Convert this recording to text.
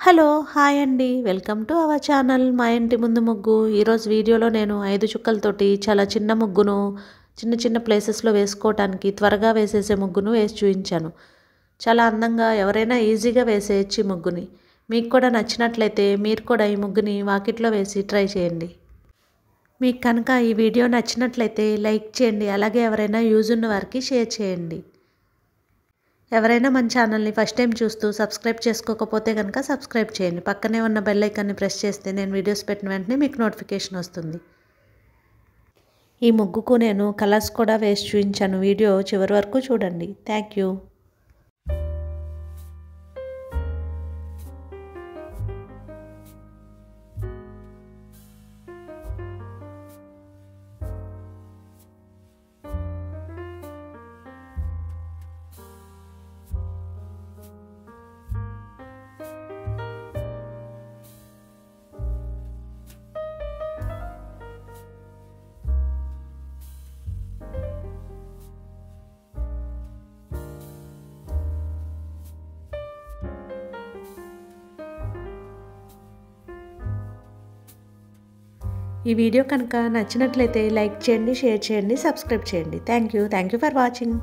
Hello! Hi అండి. Welcome to our channel మా ఇంటి ముందు ముగ్గు. ఈరోజు వీడియోలో నేను 5 చుక్కలతోటి చాలా చిన్న ముగ్గును చిన్న చిన్న ప్లేసెస్‌లో వేసుకోవటానికి త్వరగా వేసేసే ముగ్గును వేసి చూయించాను. చాలా అందంగా ఎవరైనా ఈజీగా వేసేయొచ్చు ఈ ముగ్గుని. మీకు కూడా నచ్చినట్లయితే మీరు కూడా ఈ ముగ్గుని వాకిట్లో వేసి ట్రై చేయండి. మీకు కనుక ఈ వీడియో నచ్చినట్లయితే లైక్ చేయండి. అలాగే ఎవరైనా యూజ్ ఉన్న వారికి షేర్ చేయండి. ఎవరైనా మన ఛానల్ని ఫస్ట్ టైం చూస్తూ సబ్స్క్రైబ్ చేసుకోకపోతే కనుక సబ్స్క్రైబ్ చేయండి. పక్కనే ఉన్న బెల్ ఐకాన్ని ప్రెస్ చేస్తే నేను వీడియోస్ పెట్టిన వెంటనే మీకు నోటిఫికేషన్ వస్తుంది. ఈ ముగ్గుకు నేను కలర్స్ కూడా వేసి చూపించాను. వీడియో చివరి వరకు చూడండి. Thank you. ఈ వీడియో కనుక నచ్చినట్లయితే లైక్ చేయండి, షేర్ చేయండి, సబ్స్క్రైబ్ చేయండి. Thank you for watching.